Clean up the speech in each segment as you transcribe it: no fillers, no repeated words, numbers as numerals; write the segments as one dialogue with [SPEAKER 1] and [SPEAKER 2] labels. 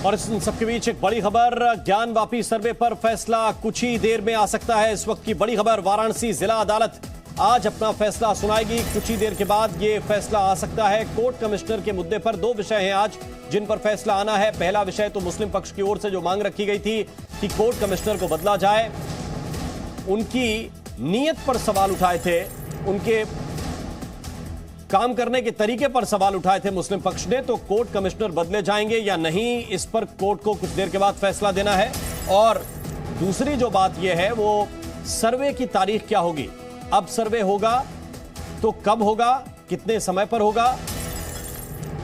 [SPEAKER 1] और इस सबके बीच एक बड़ी खबर, ज्ञानवापी सर्वे पर फैसला कुछ ही देर में आ सकता है। इस वक्त की बड़ी खबर, वाराणसी जिला अदालत आज अपना फैसला सुनाएगी। कुछ ही देर के बाद ये फैसला आ सकता है। कोर्ट कमिश्नर के मुद्दे पर दो विषय हैं आज जिन पर फैसला आना है। पहला विषय तो मुस्लिम पक्ष की ओर से जो मांग रखी गई थी कि कोर्ट कमिश्नर को बदला जाए, उनकी नीयत पर सवाल उठाए थे, उनके काम करने के तरीके पर सवाल उठाए थे मुस्लिम पक्ष ने। तो कोर्ट कमिश्नर बदले जाएंगे या नहीं, इस पर कोर्ट को कुछ देर के बाद फैसला देना है। और दूसरी जो बात यह है वो सर्वे की तारीख क्या होगी। अब सर्वे होगा तो कब होगा, कितने समय पर होगा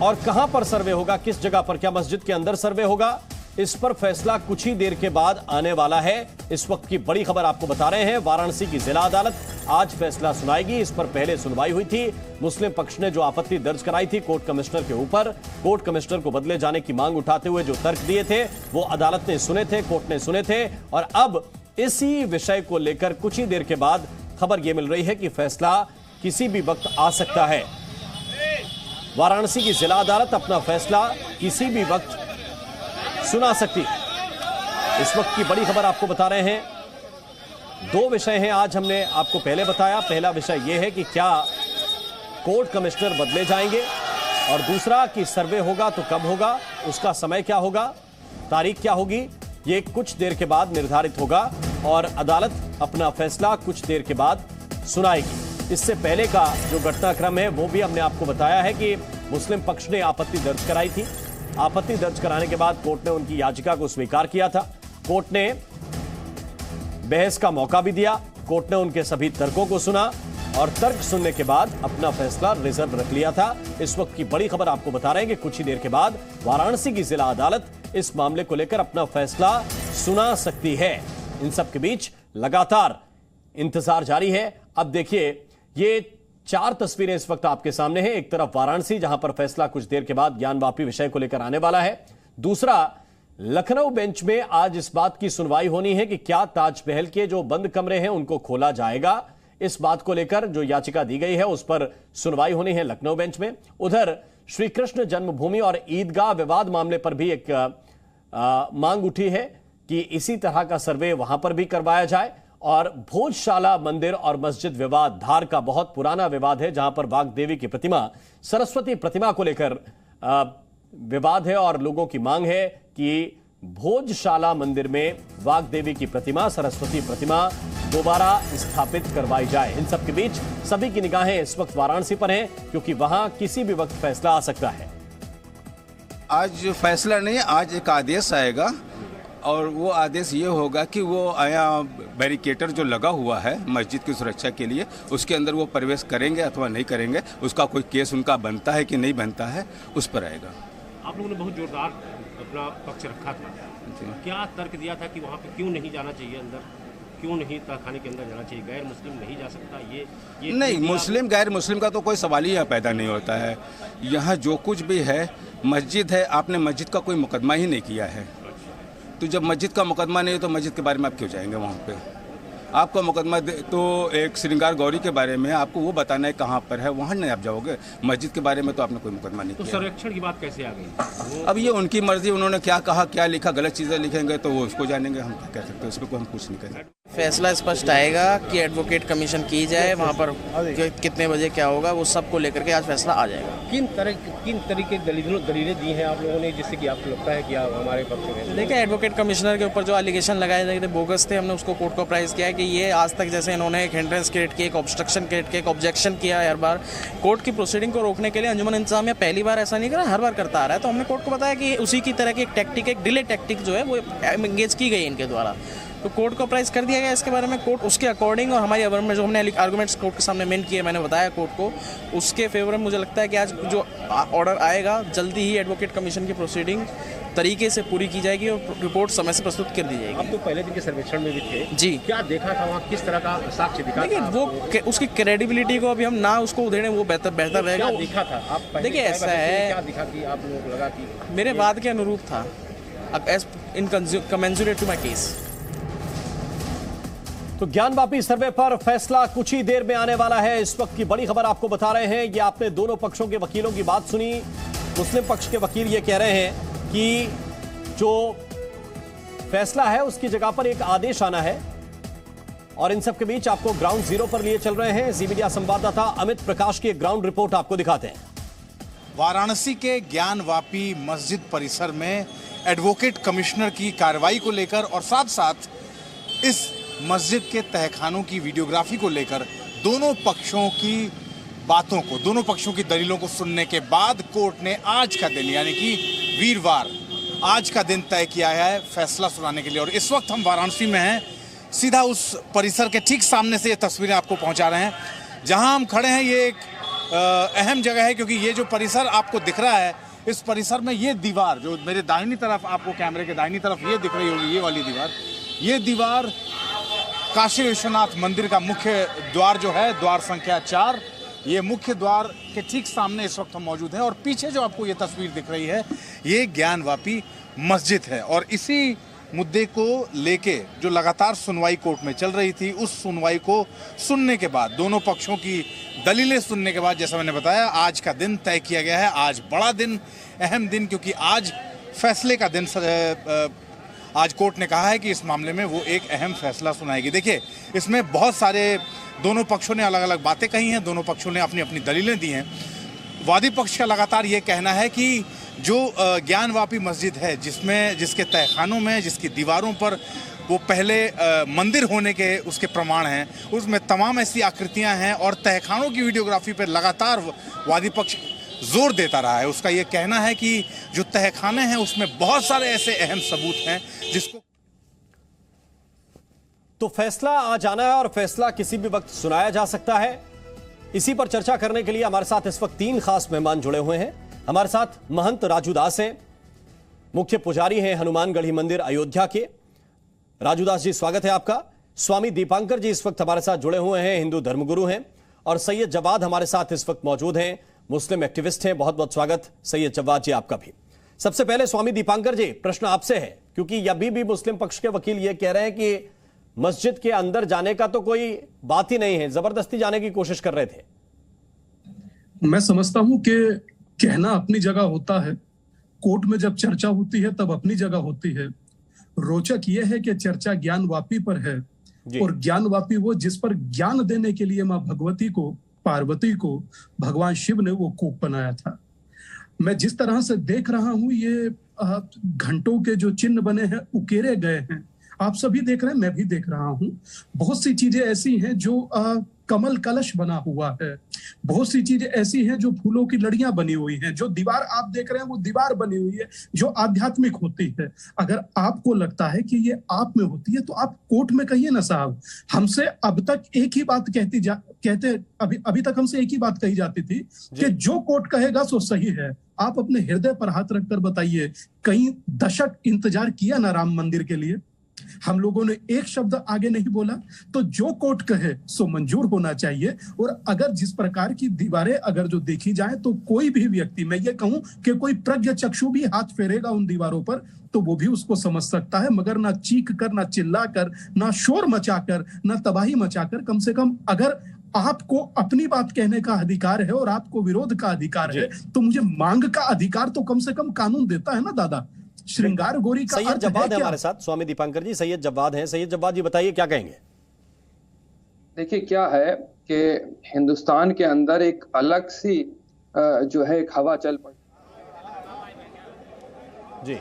[SPEAKER 1] और कहां पर सर्वे होगा, किस जगह पर, क्या मस्जिद के अंदर सर्वे होगा, इस पर फैसला कुछ ही देर के बाद आने वाला है। इस वक्त की बड़ी खबर आपको बता रहे हैं, वाराणसी की जिला अदालत आज फैसला सुनाएगी। इस पर पहले सुनवाई हुई थी। मुस्लिम पक्ष ने जो आपत्ति दर्ज कराई थी कोर्ट कमिश्नर के ऊपर, कोर्ट कमिश्नर को बदले जाने की मांग उठाते हुए जो तर्क दिए थे वो अदालत ने सुने थे, कोर्ट ने सुने थे। और अब इसी विषय को लेकर कुछ ही देर के बाद खबर यह मिल रही है कि फैसला किसी भी वक्त आ सकता है। वाराणसी की जिला अदालत अपना फैसला किसी भी वक्त सुना सकती। इस वक्त की बड़ी खबर आपको बता रहे हैं। दो विषय हैं आज, हमने आपको पहले बताया। पहला विषय यह है कि क्या कोर्ट कमिश्नर बदले जाएंगे और दूसरा कि सर्वे होगा तो कब होगा, उसका समय क्या होगा, तारीख क्या होगी, यह कुछ देर के बाद निर्धारित होगा और अदालत अपना फैसला कुछ देर के बाद सुनाएगी। इससे पहले का जो घटनाक्रम है वो भी हमने आपको बताया है कि मुस्लिम पक्ष ने आपत्ति दर्ज कराई थी। आपत्ति दर्ज कराने के बाद कोर्ट ने उनकी याचिका को स्वीकार किया था। कोर्ट ने बहस का मौका भी दिया। कोर्ट ने उनके सभी तर्कों को सुना और तर्क सुनने के बाद अपना फैसला रिजर्व रख लिया था। इस वक्त की बड़ी खबर आपको बता रहे हैं कि कुछ ही देर के बाद वाराणसी की जिला अदालत इस मामले को लेकर अपना फैसला सुना सकती है। इन सब के बीच लगातार इंतजार जारी है। अब देखिए, ये चार तस्वीरें इस वक्त आपके सामने हैं। एक तरफ वाराणसी जहां पर फैसला कुछ देर के बाद ज्ञानवापी विषय को लेकर आने वाला है। दूसरा, लखनऊ बेंच में आज इस बात की सुनवाई होनी है कि क्या ताजमहल के जो बंद कमरे हैं उनको खोला जाएगा। इस बात को लेकर जो याचिका दी गई है उस पर सुनवाई होनी है लखनऊ बेंच में। उधर श्री कृष्ण जन्मभूमि और ईदगाह विवाद मामले पर भी एक मांग उठी है कि इसी तरह का सर्वे वहां पर भी करवाया जाए। और भोजशाला मंदिर और मस्जिद विवाद धार का बहुत पुराना विवाद है, जहां पर वाग्देवी की प्रतिमा, सरस्वती प्रतिमा को लेकर विवाद है और लोगों की मांग है कि भोजशाला मंदिर में वाग्देवी की प्रतिमा, सरस्वती प्रतिमा दोबारा स्थापित करवाई जाए। इन सब के बीच सभी की निगाहें इस वक्त वाराणसी पर हैं क्योंकि वहां किसी भी वक्त फैसला आ सकता है।
[SPEAKER 2] आज फैसला नहीं, आज एक आदेश आएगा और वो आदेश ये होगा कि वो आया बैरिकेटर जो लगा हुआ है मस्जिद की सुरक्षा के लिए, उसके अंदर वो प्रवेश करेंगे अथवा नहीं करेंगे, उसका कोई केस उनका बनता है कि नहीं बनता है, उस पर आएगा।
[SPEAKER 3] आप लोगों ने बहुत जोरदार अपना पक्ष रखा था, क्या तर्क दिया था कि वहाँ पे क्यों नहीं जाना चाहिए अंदर, क्यों नहीं तहखाने के अंदर जाना चाहिए, गैर मुस्लिम नहीं जा सकता, ये
[SPEAKER 2] नहीं, मुस्लिम गैर मुस्लिम का तो कोई सवाल ही यहाँ पैदा नहीं होता है। यहाँ जो कुछ भी है मस्जिद है, आपने मस्जिद का कोई मुकदमा ही नहीं किया है। तो जब मस्जिद का मुकदमा नहीं है तो मस्जिद के बारे में आप क्यों जाएंगे वहाँ पे। आपका मुकदमा तो एक श्रृंगार गौरी के बारे में है, आपको वो बताना है कहाँ पर है, वहाँ नहीं आप जाओगे। मस्जिद के बारे में तो आपने कोई मुकदमा नहीं
[SPEAKER 3] किया। तो संरक्षण की बात कैसे आ गई?
[SPEAKER 2] अब ये उनकी मर्जी, उन्होंने क्या कहा, क्या लिखा, गलत चीज़ें लिखेंगे तो वो उसको जानेंगे, हम क्या कह सकते हैं, उसको हम कुछ नहीं कह सकते।
[SPEAKER 4] फैसला स्पष्ट आएगा कि एडवोकेट कमीशन की जाए, वहाँ पर कितने बजे क्या होगा वो सब को लेकर के आज फैसला आ जाएगा।
[SPEAKER 3] किन तरीके दलीलें दी हैं आप लोगों ने जिससे कि आपको लगता है कि आप हमारे पक्ष में?
[SPEAKER 4] देखिए, एडवोकेट कमिश्नर के ऊपर जो एलिगेशन लगाए गए थे बोगस थे, हमने उसको कोर्ट को अप्राइज किया है कि ये आज तक जैसे इन्होंने एक हिंड्रेंस क्रिएट की, एक ऑब्स्ट्रक्शन क्रिएट की, एक ऑब्जेक्शन किया हर बार कोर्ट की प्रोसीडिंग को रोकने के लिए, अंजुमन इंतजामिया पहली बार ऐसा नहीं करा, हर बार करता आ रहा है। तो हमने कोर्ट को बताया कि उसी की तरह की एक टैक्टिक, एक डिले टैक्टिक जो है वो एंगेज की गई इनके द्वारा। तो कोर्ट को अप्राइज कर दिया गया इसके बारे में। कोर्ट उसके अकॉर्डिंग और हमारी में जो हमने आर्गूमेंट्स कोर्ट के सामने मेन किए, मैंने बताया कोर्ट को, उसके फेवर में मुझे लगता है कि आज जो ऑर्डर आएगा जल्दी ही एडवोकेट कमीशन की प्रोसीडिंग तरीके से पूरी की जाएगी और रिपोर्ट समय से प्रस्तुत कर दी जाएगी।
[SPEAKER 3] आप तो पहले दिन के सर्वेक्षण में भी थे
[SPEAKER 4] जी,
[SPEAKER 3] क्या देखा था वहाँ, किस तरह का साक्ष्य दिखा था?
[SPEAKER 4] वो उसकी क्रेडिबिलिटी को अभी हम ना उसको देने वो बेहतर रहेगा।
[SPEAKER 3] क्या दिखा था? आप
[SPEAKER 4] देखिए, ऐसा है,
[SPEAKER 3] क्या दिखा कि आप लोगों को लगा कि
[SPEAKER 4] मेरे वाद के अनुरूप था, इन कमेंसुरेट टू माय केस।
[SPEAKER 1] तो ज्ञानवापी सर्वे पर फैसला कुछ ही देर में आने वाला है। इस वक्त की बड़ी खबर आपको बता रहे हैं। ये आपने दोनों पक्षों के वकीलों की बात सुनी। मुस्लिम पक्ष के वकील ये कह रहे हैं कि जो फैसला है उसकी जगह पर एक आदेश आना है। और इन सब के बीच आपको ग्राउंड जीरो पर लिए चल रहे हैं जी मीडिया संवाददाता अमित प्रकाश की एक ग्राउंड रिपोर्ट आपको दिखाते हैं।
[SPEAKER 5] वाराणसी के ज्ञानवापी मस्जिद परिसर में एडवोकेट कमिश्नर की कार्रवाई को लेकर और साथ साथ इस मस्जिद के तहखानों की वीडियोग्राफी को लेकर दोनों पक्षों की बातों को, दोनों पक्षों की दलीलों को सुनने के बाद कोर्ट ने आज का दिन यानी कि वीरवार आज का दिन तय किया है फैसला सुनाने के लिए। और इस वक्त हम वाराणसी में हैं, सीधा उस परिसर के ठीक सामने से ये तस्वीरें आपको पहुंचा रहे हैं। जहां हम खड़े हैं ये एक अहम जगह है, क्योंकि ये जो परिसर आपको दिख रहा है, इस परिसर में ये दीवार जो मेरे दाहिनी तरफ आपको कैमरे के दाहिनी तरफ ये दिख रही होगी, ये वाली दीवार, ये दीवार काशी विश्वनाथ मंदिर का मुख्य द्वार जो है, द्वार संख्या 4, ये मुख्य द्वार के ठीक सामने इस वक्त हम मौजूद हैं। और पीछे जो आपको ये तस्वीर दिख रही है, ये ज्ञानवापी मस्जिद है। और इसी मुद्दे को लेके जो लगातार सुनवाई कोर्ट में चल रही थी, उस सुनवाई को सुनने के बाद, दोनों पक्षों की दलीलें सुनने के बाद, जैसा मैंने बताया, आज का दिन तय किया गया है। आज बड़ा दिन, अहम दिन, क्योंकि आज फैसले का दिन। आज कोर्ट ने कहा है कि इस मामले में वो एक अहम फैसला सुनाएगी। देखिए, इसमें बहुत सारे, दोनों पक्षों ने अलग अलग बातें कही हैं, दोनों पक्षों ने अपनी अपनी दलीलें दी हैं। वादी पक्ष का लगातार ये कहना है कि जो ज्ञानवापी मस्जिद है, जिसके तहखानों में, जिसकी दीवारों पर वो पहले मंदिर होने के उसके प्रमाण हैं, उसमें तमाम ऐसी आकृतियां हैं और तहखानों की वीडियोग्राफी पर लगातार वादी पक्ष जोर देता रहा है। उसका ये कहना है कि जो तहखाने हैं उसमें बहुत सारे ऐसे अहम सबूत हैं जिसको।
[SPEAKER 1] तो फैसला आज आना है और फैसला किसी भी वक्त सुनाया जा सकता है। इसी पर चर्चा करने के लिए हमारे साथ इस वक्त 3 खास मेहमान जुड़े हुए हैं। हमारे साथ महंत राजू दास हैं, मुख्य पुजारी हैं हनुमानगढ़ी मंदिर अयोध्या के। राजू दास जी, स्वागत है आपका। स्वामी दीपांकर जी इस वक्त हमारे साथ जुड़े हुए हैं, हिंदू धर्मगुरु हैं। और सैयद जवाद हमारे साथ इस वक्त मौजूद हैं, मुस्लिम एक्टिविस्ट हैं। बहुत बहुत स्वागत सैयद जवाद जी आपका भी। सबसे पहले स्वामी दीपांकर जी, प्रश्न आपसे है, क्योंकि अभी भी मुस्लिम पक्ष के वकील ये कह रहे हैं कि मस्जिद के अंदर जाने का तो कोई बात ही नहीं है, जबरदस्ती जाने की कोशिश कर रहे थे।
[SPEAKER 6] मैं समझता हूं कि कहना अपनी जगह होता है, कोर्ट में जब चर्चा होती है तब अपनी जगह होती है। रोचक यह है कि चर्चा ज्ञानवापी पर है, और ज्ञानवापी वो जिस पर ज्ञान देने के लिए मां भगवती को, पार्वती को भगवान शिव ने वो कूप बनाया था। मैं जिस तरह से देख रहा हूं, ये घंटों के जो चिन्ह बने हैं उकेरे गए हैं, आप सभी देख रहे हैं, मैं भी देख रहा हूं। बहुत सी चीजें ऐसी हैं जो कमल कलश बना हुआ है, बहुत सी चीजें ऐसी हैं जो फूलों की लड़ियां बनी हुई हैं, जो दीवार आप देख रहे हैं वो दीवार बनी हुई है जो आध्यात्मिक होती है। अगर आपको लगता है कि ये आप में होती है तो आप कोर्ट में कहिए ना साहब। हमसे अब तक एक ही बात अभी तक हमसे एक ही बात कही जाती थी कि जो कोर्ट कहेगा सो सही है। आप अपने हृदय पर हाथ रखकर बताइए, कई दशक इंतजार किया ना राम मंदिर के लिए, हम लोगों ने एक शब्द आगे नहीं बोला। तो जो कोर्ट कहे सो मंजूर होना चाहिए। और अगर जिस प्रकार की दीवारें अगर जो देखी जाए, तो कोई भी व्यक्ति, मैं ये कहूं कि कोई प्रज्ञ चक्षु भी हाथ फेरेगा उन दीवारों पर तो वो भी उसको समझ सकता है, मगर ना चीख कर, ना चिल्ला कर, ना शोर मचाकर, ना तबाही मचाकर, कम से कम अगर आपको अपनी बात कहने का अधिकार है और आपको विरोध का अधिकार है, तो मुझे मांग का अधिकार तो कम से कम कानून देता है ना दादा। श्रृंगार गोरी का
[SPEAKER 1] सैयद जवाद है हमारे साथ, स्वामी दीपांकर जी, सैयद जवाद हैं। सैयद जवाद जी बताइए क्या कहेंगे।
[SPEAKER 7] देखिए, क्या है कि हिंदुस्तान के अंदर एक अलग सी जो है एक हवा चल पड़ी
[SPEAKER 1] जी।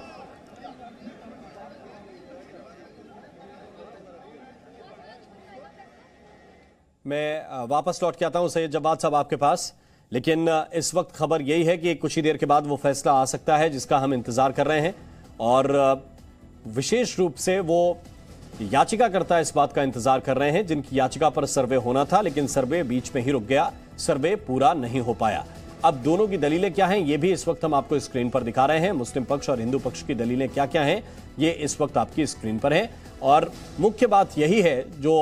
[SPEAKER 1] मैं वापस लौट के आता हूं सैयद जवाद साहब आपके पास, लेकिन इस वक्त खबर यही है कि कुछ ही देर के बाद वो फैसला आ सकता है जिसका हम इंतजार कर रहे हैं। और विशेष रूप से वो याचिकाकर्ता इस बात का इंतजार कर रहे हैं जिनकी याचिका पर सर्वे होना था, लेकिन सर्वे बीच में ही रुक गया, सर्वे पूरा नहीं हो पाया। अब दोनों की दलीलें क्या हैं ये भी इस वक्त हम आपको स्क्रीन पर दिखा रहे हैं। मुस्लिम पक्ष और हिंदू पक्ष की दलीलें क्या क्या हैं ये इस वक्त आपकी स्क्रीन पर है। और मुख्य बात यही है जो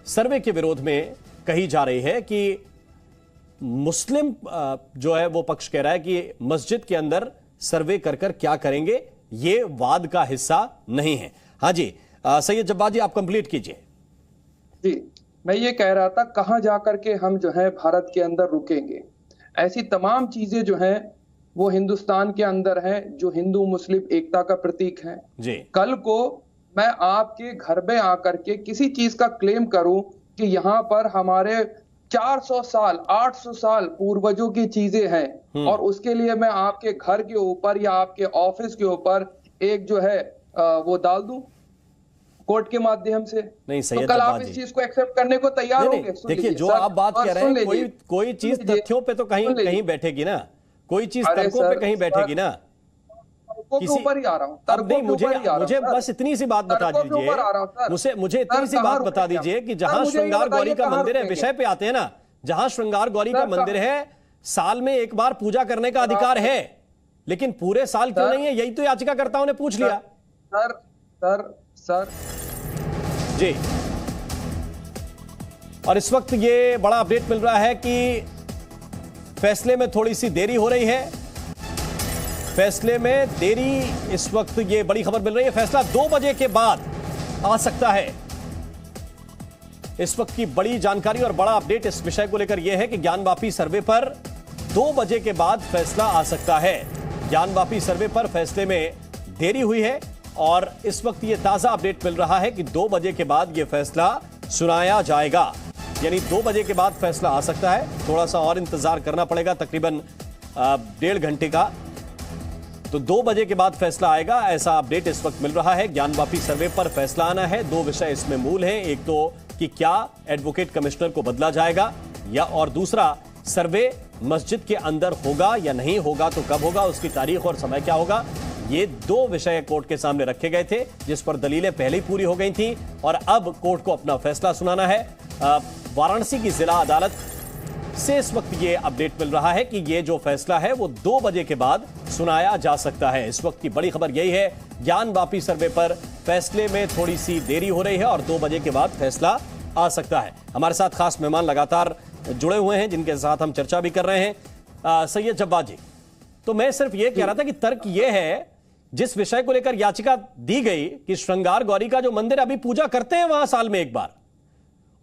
[SPEAKER 1] सर्वे के विरोध में कही जा रही है कि मुस्लिम जो है वो पक्ष कह रहा है कि मस्जिद के अंदर सर्वे कर क्या करेंगे, ये वाद का हिस्सा नहीं है। हाँ जी, सैयद जब्बार जी आप कंप्लीट कीजिए।
[SPEAKER 7] जी, मैं ये कह रहा था, कहां जाकर के हम जो है भारत के अंदर रुकेंगे। ऐसी तमाम चीजें जो हैं वो हिंदुस्तान के अंदर हैं, जो हिंदू मुस्लिम एकता का प्रतीक हैं।
[SPEAKER 1] जी।
[SPEAKER 7] कल को मैं आपके घर में आकर के किसी चीज का क्लेम करूं कि यहाँ पर हमारे 400 साल 800 साल पूर्वजों की चीजें हैं, और उसके लिए मैं आपके घर के ऊपर या आपके ऑफिस के ऊपर एक जो है वो डाल दूं कोर्ट के माध्यम से,
[SPEAKER 1] नहीं सही
[SPEAKER 7] तो कल आप इस चीज को एक्सेप्ट करने को तैयार होंगे?
[SPEAKER 1] देखिए, जो आप बात कह रहे हैं, कोई चीज तथ्यों पे तो कहीं बैठेगी ना, कोई चीज तर्कों पे कहीं बैठेगी ना,
[SPEAKER 7] किसी ऊपर ही आ रहा हूं।
[SPEAKER 1] अब नहीं, मुझे बस इतनी सी बात बता दीजिए, मुझे इतनी सी बात बता दीजिए कि जहां श्रृंगार गौरी का मंदिर है, विषय पे आते हैं ना, जहां श्रृंगार गौरी का मंदिर है, साल में एक बार पूजा करने का अधिकार है, लेकिन पूरे साल क्यों नहीं है? यही तो याचिकाकर्ताओं ने पूछ लिया।
[SPEAKER 7] सर
[SPEAKER 1] जी। और इस वक्त ये बड़ा अपडेट मिल रहा है कि फैसले में थोड़ी सी देरी हो रही है, फैसले में देरी, इस वक्त ये बड़ी खबर मिल रही है, फैसला 2 बजे के बाद आ सकता है। इस वक्त की बड़ी जानकारी और बड़ा अपडेट इस विषय को लेकर यह है कि ज्ञानवापी सर्वे पर 2 बजे के बाद फैसला आ सकता है। ज्ञानवापी सर्वे पर फैसले में देरी हुई है और इस वक्त ये ताजा अपडेट मिल रहा है कि 2 बजे के बाद यह फैसला सुनाया जाएगा, यानी 2 बजे के बाद फैसला आ सकता है। थोड़ा सा और इंतजार करना पड़ेगा, तकरीबन 1.5 घंटे का, तो 2 बजे के बाद फैसला आएगा, ऐसा अपडेट इस वक्त मिल रहा है। ज्ञानवापी सर्वे पर फैसला आना है। 2 विषय इसमें मूल हैं, एक तो कि क्या एडवोकेट कमिश्नर को बदला जाएगा, या और दूसरा सर्वे मस्जिद के अंदर होगा या नहीं होगा, तो कब होगा, उसकी तारीख और समय क्या होगा। ये 2 विषय कोर्ट के सामने रखे गए थे, जिस पर दलीलें पहले ही पूरी हो गई थी और अब कोर्ट को अपना फैसला सुनाना है। वाराणसी की जिला अदालत से इस वक्त ये अपडेट मिल रहा है कि ये जो फैसला है वो 2 बजे के बाद सुनाया जा सकता है। इस वक्त की बड़ी खबर यही है, ज्ञानवापी सर्वे पर फैसले में थोड़ी सी देरी हो रही है और 2 बजे के बाद फैसला आ सकता है। हमारे साथ खास मेहमान लगातार जुड़े हुए हैं, जिनके साथ हम चर्चा भी कर रहे हैं। सैयद जब्बार जी, तो मैं सिर्फ ये कह रहा था कि तर्क ये है, जिस विषय को लेकर याचिका दी गई कि श्रृंगार गौरी का जो मंदिर अभी पूजा करते हैं वहां साल में एक बार,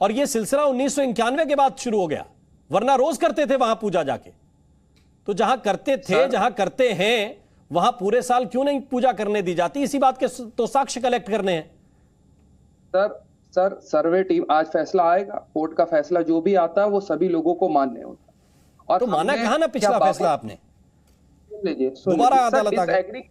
[SPEAKER 1] और यह सिलसिला 1991 के बाद शुरू हो गया, वरना रोज करते थे वहां पूजा जाके, तो जहां करते थे, जहां करते हैं, वहां पूरे साल क्यों नहीं पूजा करने दी जाती? इसी बात के तो साक्ष्य कलेक्ट करने हैं।
[SPEAKER 7] सर सर्वे टीम, आज फैसला आएगा, कोर्ट का फैसला जो भी आता है वो सभी लोगों को मान्य होता है। और
[SPEAKER 1] तो माना कहा ना पिछला फैसला आपने? दोबारा अदालत आ गई।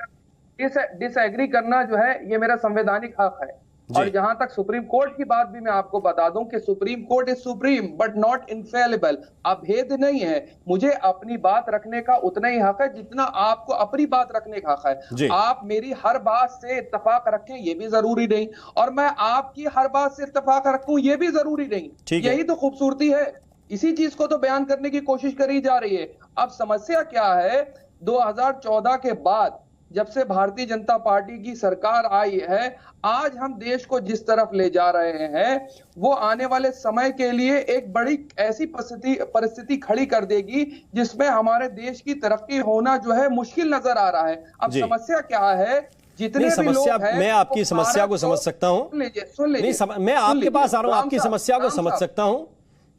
[SPEAKER 7] डिसएग्री करना जो है ये मेरा संवैधानिक हक है। और जहां तक सुप्रीम कोर्ट की बात भी मैं आपको बता दूं कि supreme court is supreme but not infallible, अभेद नहीं है। मुझे अपनी बात रखने का उतना ही हक है जितना आपको अपनी बात रखने का हक है। आप मेरी हर बात से इत्तेफाक रखें ये भी जरूरी नहीं, और मैं आपकी हर बात से इत्तेफाक रखूं ये भी जरूरी नहीं। यही तो खूबसूरती है, इसी चीज को तो बयान करने की कोशिश करी जा रही है। अब समस्या क्या है, 2014 के बाद जब से भारतीय जनता पार्टी की सरकार आई है, आज हम देश को जिस तरफ ले जा रहे हैं वो आने वाले समय के लिए एक बड़ी ऐसी परिस्थिति खड़ी कर देगी जिसमें हमारे देश की तरक्की होना जो है मुश्किल नजर आ रहा है। अब समस्या क्या है, जितने भी लोग हैं,
[SPEAKER 1] मैं आपकी समस्या को समझ सकता हूं, मैं आपके पास आ रहा हूं, आपकी समस्या को समझ सकता हूं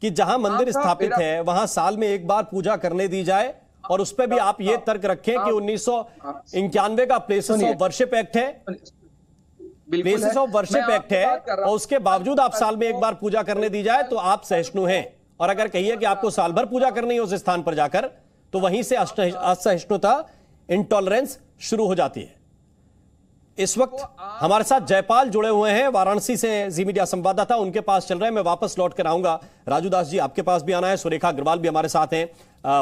[SPEAKER 1] कि जहां मंदिर स्थापित है वहां साल में एक बार पूजा करने दी जाए, और उस पर भी आप ये तर्क रखें कि 1991 का प्लेसेस ऑफ वर्शिप एक्ट है, प्लेसेस ऑफ वर्शिप एक्ट है, और उसके बावजूद आप साल में एक बार पूजा करने दी जाए तो आप सहिष्णु हैं। और अगर कहिए कि आपको साल भर पूजा करनी है उस स्थान पर जाकर, तो वहीं से असहिष्णुता, इंटॉलरेंस शुरू हो जाती है। इस वक्त हमारे साथ जयपाल जुड़े हुए हैं, वाराणसी से जी मीडिया संवाददाता, उनके पास चल रहे हैं। मैं वापस लौट कर आऊंगा। राजू दास जी आपके पास भी आना है, सुरेखा अग्रवाल भी हमारे साथ हैं,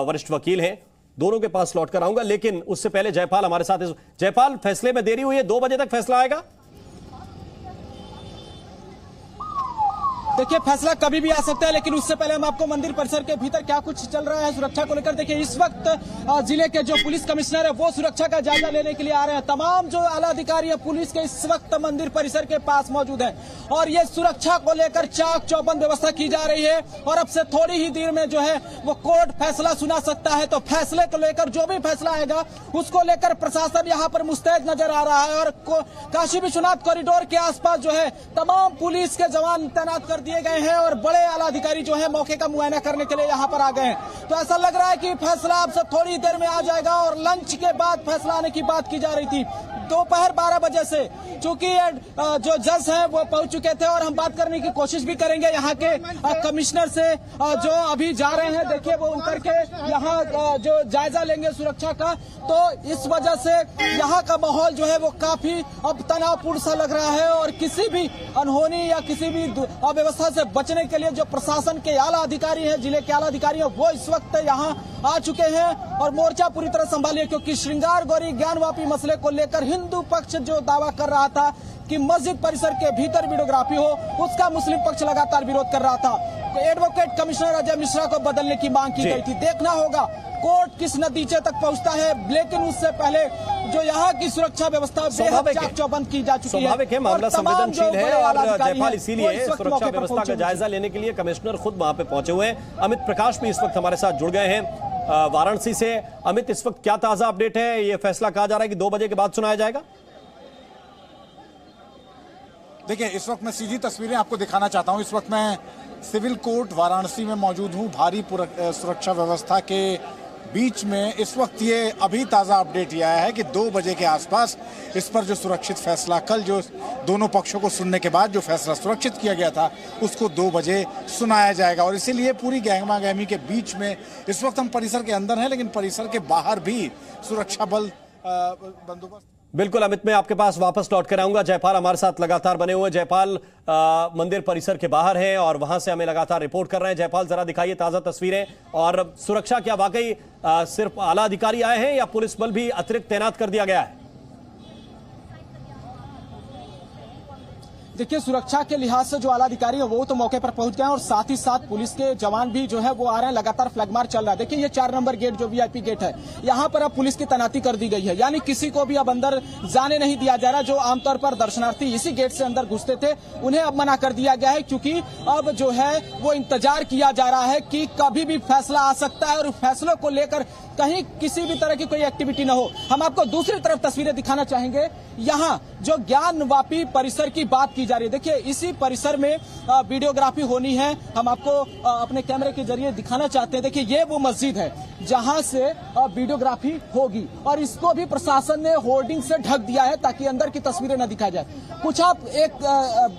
[SPEAKER 1] वरिष्ठ वकील हैं, दोनों के पास लौट कर आऊंगा, लेकिन उससे पहले जयपाल हमारे साथ है। जयपाल, फैसले में देरी हुई है, 2 बजे तक फैसला आएगा?
[SPEAKER 8] देखिए, फैसला कभी भी आ सकता है, लेकिन उससे पहले हम आपको मंदिर परिसर के भीतर क्या कुछ चल रहा है सुरक्षा को लेकर, देखिए इस वक्त जिले के जो पुलिस कमिश्नर है वो सुरक्षा का जायजा लेने के लिए आ रहे हैं। तमाम जो आला अधिकारी है पुलिस के इस वक्त मंदिर परिसर के पास मौजूद है, और ये सुरक्षा को लेकर चाक चौबंद व्यवस्था की जा रही है। और अब से थोड़ी ही देर में जो है वो कोर्ट फैसला सुना सकता है, तो फैसले को लेकर जो भी फैसला आएगा उसको लेकर प्रशासन यहाँ पर मुस्तैद नजर आ रहा है। और काशी विश्वनाथ कॉरिडोर के आसपास जो है तमाम पुलिस के जवान तैनात कर दिए गए हैं और बड़े आला अधिकारी जो है मौके का मुआयना करने के लिए यहाँ पर आ गए हैं। तो ऐसा लग रहा है कि फैसला अब से थोड़ी देर में आ जाएगा और लंच के बाद फैसला आने की बात की जा रही थी। दोपहर 12 बजे से चूंकि जो जज हैं वो पहुंच चुके थे और हम बात करने की कोशिश भी करेंगे यहाँ के कमिश्नर से जो अभी जा रहे हैं। देखिए वो उतर के यहाँ जो जायजा लेंगे सुरक्षा का, तो इस वजह से यहाँ का माहौल जो है वो काफी अब तनावपूर्ण सा लग रहा है और किसी भी अनहोनी या किसी भी अव्यवस्था से बचने के लिए जो प्रशासन के आला अधिकारी हैं, जिले के आला अधिकारी हैं, वो इस वक्त यहाँ आ चुके हैं और मोर्चा पूरी तरह संभालिए, क्योंकि श्रृंगार गौरी ज्ञानवापी मसले को लेकर हिंदू पक्ष जो दावा कर रहा था कि मस्जिद परिसर के भीतर वीडियोग्राफी हो, उसका मुस्लिम पक्ष लगातार विरोध कर रहा था। तो एडवोकेट कमिश्नर अजय मिश्रा को बदलने की मांग की गई थी। देखना होगा कोर्ट किस नतीजे तक पहुंचता है, लेकिन उससे पहले जो यहाँ की सुरक्षा व्यवस्था बेहद चौबंद की जा चुकी है।
[SPEAKER 1] स्वाभाविक है, मामला संवेदनशील है और जयपाल इसीलिए सुरक्षा व्यवस्था का जायजा लेने के लिए कमिश्नर खुद वहां पे पहुंचे हुए हैं। अमित प्रकाश भी इस वक्त हमारे साथ जुड़ गए हैं वाराणसी से। अमित, इस वक्त क्या ताजा अपडेट है? ये फैसला कहा जा रहा है कि 2 बजे के बाद सुनाया जाएगा।
[SPEAKER 5] देखिए, इस वक्त मैं सीधी तस्वीरें आपको दिखाना चाहता हूं। इस वक्त मैं सिविल कोर्ट वाराणसी में मौजूद हूं, भारी सुरक्षा व्यवस्था के बीच में। इस वक्त ये अभी ताज़ा अपडेट ये आया है कि 2 बजे के आसपास इस पर जो सुरक्षित फैसला, कल जो दोनों पक्षों को सुनने के बाद जो फैसला सुरक्षित किया गया था, उसको 2 बजे सुनाया जाएगा। और इसीलिए पूरी गहमा गहमी के बीच में इस वक्त हम परिसर के अंदर हैं, लेकिन परिसर के बाहर भी सुरक्षा बल बंदोबस्त।
[SPEAKER 1] बिल्कुल अमित, मैं आपके पास वापस लौट कर आऊंगा। जयपाल हमारे साथ लगातार बने हुए। जयपाल मंदिर परिसर के बाहर हैं और वहां से हमें लगातार रिपोर्ट कर रहे हैं। जयपाल, जरा दिखाइए ताजा तस्वीरें और सुरक्षा क्या वाकई सिर्फ आला अधिकारी आए हैं या पुलिस बल भी अतिरिक्त तैनात कर दिया गया है?
[SPEAKER 8] देखिए, सुरक्षा के लिहाज से जो आला अधिकारी है वो तो मौके पर पहुंच गए हैं और साथ ही साथ पुलिस के जवान भी जो है वो आ रहे हैं। लगातार फ्लैग मार्च चल रहा है। देखिए, ये 4 नंबर गेट जो वीआईपी गेट है, यहाँ पर अब पुलिस की तैनाती कर दी गई है, यानी किसी को भी अब अंदर जाने नहीं दिया जा रहा। जो आमतौर पर दर्शनार्थी इसी गेट से अंदर घुसते थे, उन्हें अब मना कर दिया गया है, क्योंकि अब जो है वो इंतजार किया जा रहा है कि कभी भी फैसला आ सकता है और फैसलों को लेकर कहीं किसी भी तरह की कोई एक्टिविटी न हो। हम आपको दूसरी तरफ तस्वीरें दिखाना चाहेंगे। यहाँ जो ज्ञानवापी परिसर की बात की जा रही है, देखिए इसी परिसर में वीडियोग्राफी होनी है। हम आपको अपने कैमरे के जरिए दिखाना चाहते हैं। देखिए, ये वो मस्जिद है जहां से वीडियोग्राफी होगी और इसको भी प्रशासन ने होर्डिंग से ढक दिया है ताकि अंदर की तस्वीरें न दिखाई जाए। कुछ आप एक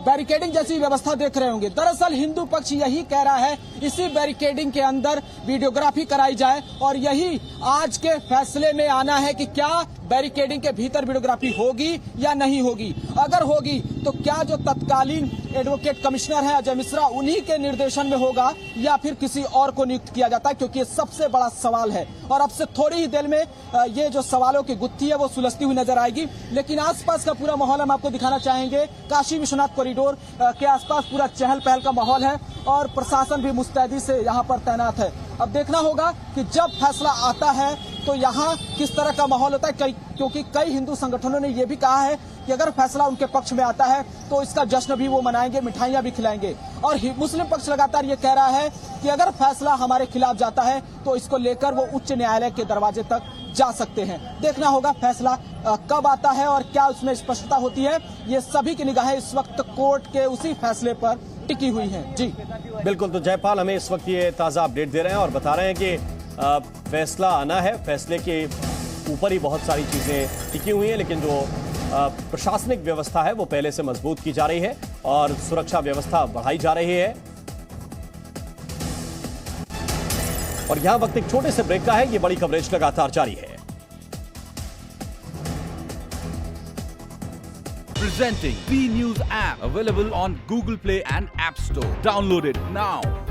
[SPEAKER 8] बैरिकेडिंग जैसी व्यवस्था देख रहे होंगे। दरअसल हिंदू पक्ष यही कह रहा है इसी बैरिकेडिंग के अंदर वीडियोग्राफी कराई जाए और यही आज के फैसले में आना है कि क्या बैरिकेडिंग के भीतर वीडियोग्राफी होगी या नहीं होगी। अगर होगी तो क्या जो तत्कालीन एडवोकेट कमिश्नर है अजय मिश्रा, उन्हीं के निर्देशन में होगा या फिर किसी और को नियुक्त किया जाता है, क्योंकि ये सबसे बड़ा सवाल है। और अब से थोड़ी ही देर में ये जो सवालों की गुत्थी है वो सुलझती हुई नजर आएगी। लेकिन आसपास का पूरा माहौल हम आपको दिखाना चाहेंगे। काशी विश्वनाथ कॉरिडोर के आसपास पूरा चहल पहल का माहौल है और प्रशासन भी मुस्तैदी से यहाँ पर तैनात है। अब देखना होगा कि जब फैसला आता है तो यहाँ किस तरह का माहौल होता है, क्योंकि कई हिंदू संगठनों ने यह भी कहा है कि अगर फैसला उनके पक्ष में आता है तो इसका जश्न भी वो मनाएंगे, मिठाइयां भी खिलाएंगे। और मुस्लिम पक्ष लगातार ये कह रहा है कि अगर फैसला हमारे खिलाफ जाता है तो इसको लेकर वो उच्च न्यायालय के दरवाजे तक जा सकते हैं। देखना होगा फैसला कब आता है और क्या उसमें स्पष्टता होती है। ये सभी की निगाहें इस वक्त कोर्ट के उसी फैसले पर टिकी हुई हैं। जी
[SPEAKER 1] बिल्कुल, तो जयपाल हमें इस वक्त ये ताजा अपडेट दे रहे हैं और बता रहे हैं कि फैसला आना है। फैसले के ऊपर ही बहुत सारी चीजें टिकी हुई हैं, लेकिन जो प्रशासनिक व्यवस्था है वो पहले से मजबूत की जा रही है और सुरक्षा व्यवस्था बढ़ाई जा रही है। और यहां वक्त एक छोटे से ब्रेक का है। ये बड़ी कवरेज लगातार जारी है।
[SPEAKER 9] Presenting B News app, available on Google Play and App Store. Download it now.